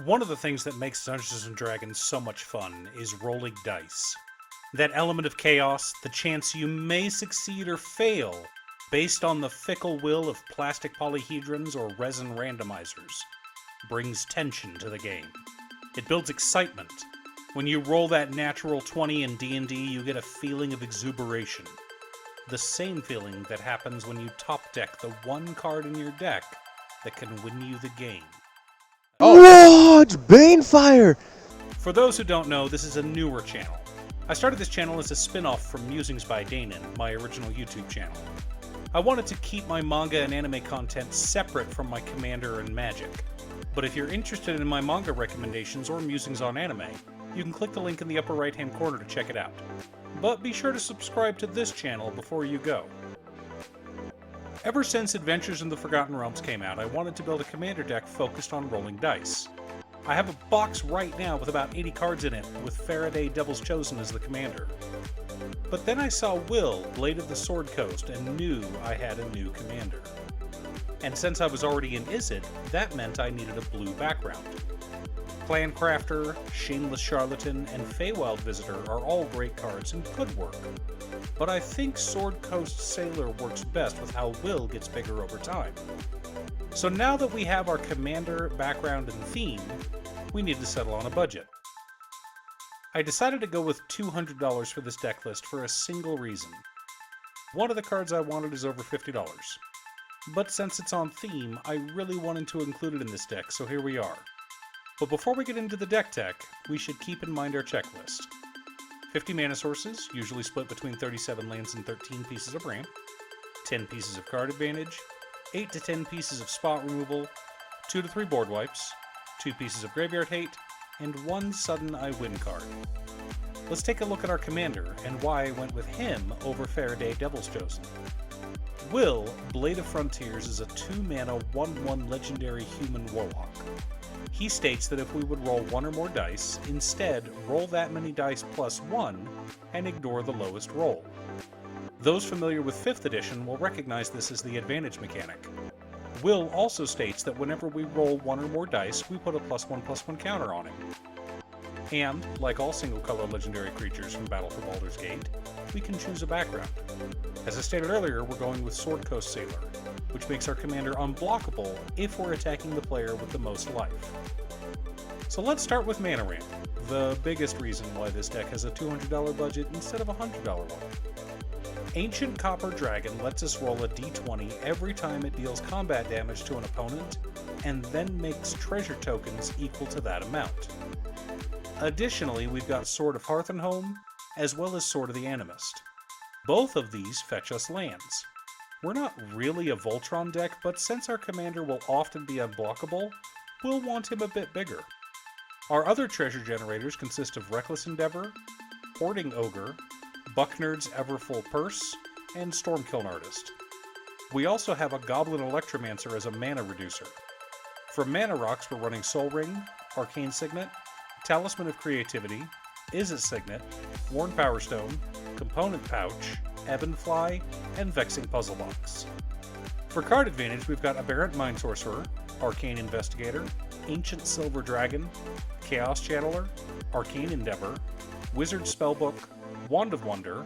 One of the things that makes Dungeons & Dragons so much fun is rolling dice. That element of chaos, the chance you may succeed or fail, based on the fickle will of plastic polyhedrons or resin randomizers, brings tension to the game. It builds excitement. When you roll that natural 20 in D&D, you get a feeling of exuberation. The same feeling that happens when you top deck the one card in your deck that can win you the game. Oh, it's Banefire! For those who don't know, this is a newer channel. I started this channel as a spin-off from Musings by Danon, my original YouTube channel. I wanted to keep my manga and anime content separate from my Commander and Magic. But if you're interested in my manga recommendations or musings on anime, you can click the link in the upper right-hand corner to check it out. But be sure to subscribe to this channel before you go. Ever since Adventures in the Forgotten Realms came out, I wanted to build a Commander deck focused on rolling dice. I have a box right now with about 80 cards in it, with Faraday Devil's Chosen as the commander. But then I saw Wyll, Blade of the Sword Coast, and knew I had a new commander. And since I was already in Izzet, that meant I needed a blue background. Clancrafter, Shameless Charlatan, and Feywild Visitor are all great cards and could work. But I think Sword Coast Sailor works best with how Wyll gets bigger over time. So now that we have our commander, background, and theme, we need to settle on a budget. I decided to go with $200 for this deck list for a single reason. One of the cards I wanted is over $50. But since it's on theme, I really wanted to include it in this deck, so here we are. But before we get into the deck tech, we should keep in mind our checklist. 50 mana sources, usually split between 37 lands and 13 pieces of ramp, 10 pieces of card advantage, 8 to 10 pieces of spot removal, 2 to 3 board wipes, 2 pieces of graveyard hate, and 1 sudden I win card. Let's take a look at our commander and why I went with him over Faraday Devil's Chosen. Wyll, Blade of Frontiers, is a 2-mana 1/1 legendary human warlock. He states that if we would roll 1 or more dice, instead roll that many dice plus 1 and ignore the lowest roll. Those familiar with 5th edition will recognize this as the advantage mechanic. Wyll also states that whenever we roll 1 or more dice, we put a +1/+1 counter on him. And, like all single-color legendary creatures from Battle for Baldur's Gate, we can choose a background. As I stated earlier, we're going with Sword Coast Sailor, which makes our commander unblockable if we're attacking the player with the most life. So let's start with mana ramp, the biggest reason why this deck has a $200 budget instead of a $100 one. Ancient Copper Dragon lets us roll a d20 every time it deals combat damage to an opponent, and then makes treasure tokens equal to that amount. Additionally, we've got Sword of Hearth and Home, as well as Sword of the Animist. Both of these fetch us lands. We're not really a Voltron deck, but since our commander will often be unblockable, we'll want him a bit bigger. Our other treasure generators consist of Reckless Endeavor, Hoarding Ogre, Bucknerd's Everfull Purse, and Stormkiln Artist. We also have a Goblin Electromancer as a mana reducer. For mana rocks, we're running Soul Ring, Arcane Signet, Talisman of Creativity, Izzet Signet, Worn Power Stone, Component Pouch, Ebb and Fly, and Vexing Puzzle Box. For card advantage, we've got Aberrant Mind Sorcerer, Arcane Investigator, Ancient Silver Dragon, Chaos Channeler, Arcane Endeavor, Wizard Spellbook, Wand of Wonder,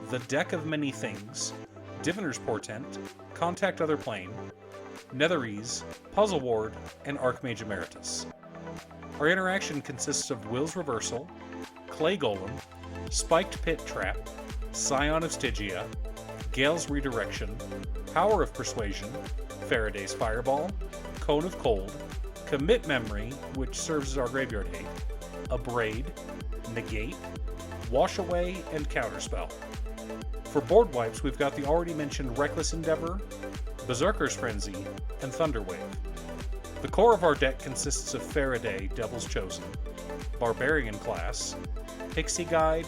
The Deck of Many Things, Diviner's Portent, Contact Other Plane, Netherese, Puzzle Ward, and Archmage Emeritus. Our interaction consists of Wyll's Reversal, Clay Golem, Spiked Pit Trap, Scion of Stygia, Gale's Redirection, Power of Persuasion, Faraday's Fireball, Cone of Cold, Commit Memory, which serves as our graveyard hate, Abrade, Negate, Wash Away, and Counterspell. For board wipes, we've got the already mentioned Reckless Endeavor, Berserker's Frenzy, and Thunderwave. The core of our deck consists of Faraday, Devil's Chosen, Barbarian Class, Pixie Guide,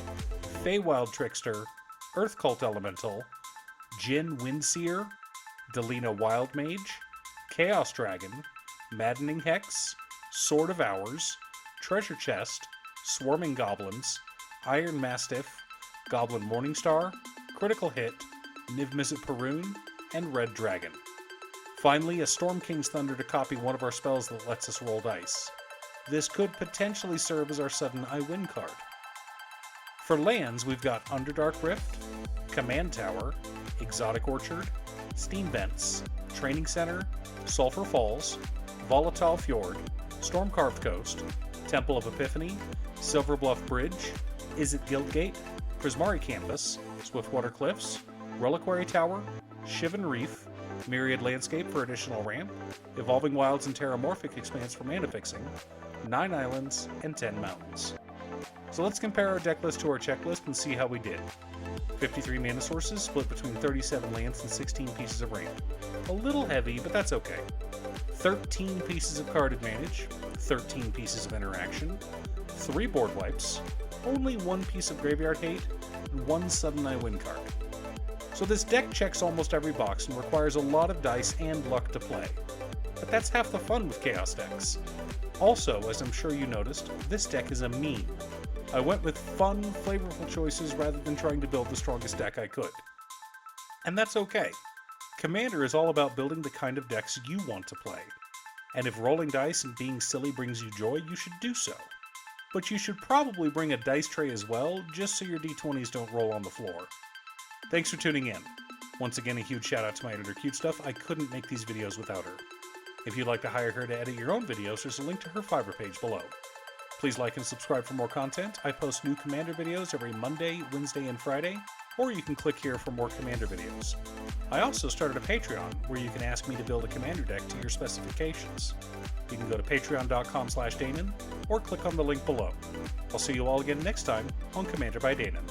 Feywild Trickster, Earth Cult Elemental, Jin Windseer, Delina Wild Mage, Chaos Dragon, Maddening Hex, Sword of Hours, Treasure Chest, Swarming Goblins, Iron Mastiff, Goblin Morningstar, Critical Hit, Niv-Mizzet Perun, and Red Dragon. Finally, a Storm King's Thunder to copy one of our spells that lets us roll dice. this could potentially serve as our sudden I win card. For lands, we've got Underdark Rift, Command Tower, Exotic Orchard, Steam Vents, Training Center, Sulphur Falls, Volatile Fjord, Stormcarved Coast, Temple of Epiphany, Silver Bluff Bridge, Is It Guildgate, Prismari Campus, Swiftwater Cliffs, Reliquary Tower, Shivan Reef, Myriad Landscape for additional ramp, Evolving Wilds and Terramorphic Expanse for mana fixing, 9 islands, and 10 mountains. So let's compare our deck list to our checklist and see how we did. 53 mana sources split between 37 lands and 16 pieces of ramp. A little heavy, but that's okay. 13 pieces of card advantage, 13 pieces of interaction, 3 board wipes, only 1 piece of graveyard hate, and 1 sudden I win card. So this deck checks almost every box and requires a lot of dice and luck to play. But that's half the fun with Chaos decks. Also, as I'm sure you noticed, this deck is a meme. I went with fun, flavorful choices rather than trying to build the strongest deck I could. And that's okay. Commander is all about building the kind of decks you want to play. And if rolling dice and being silly brings you joy, you should do so. But you should probably bring a dice tray as well, just so your d20s don't roll on the floor. Thanks for tuning in. Once again, a huge shout out to my editor Cute Stuff. I couldn't make these videos without her. If you'd like to hire her to edit your own videos, there's a link to her Fiverr page below. Please like and subscribe for more content. I post new Commander videos every Monday, Wednesday, and Friday, or you can click here for more Commander videos. I also started a Patreon, where you can ask me to build a Commander deck to your specifications. You can go to patreon.com/Danon, or click on the link below. I'll see you all again next time on Commander by Danon.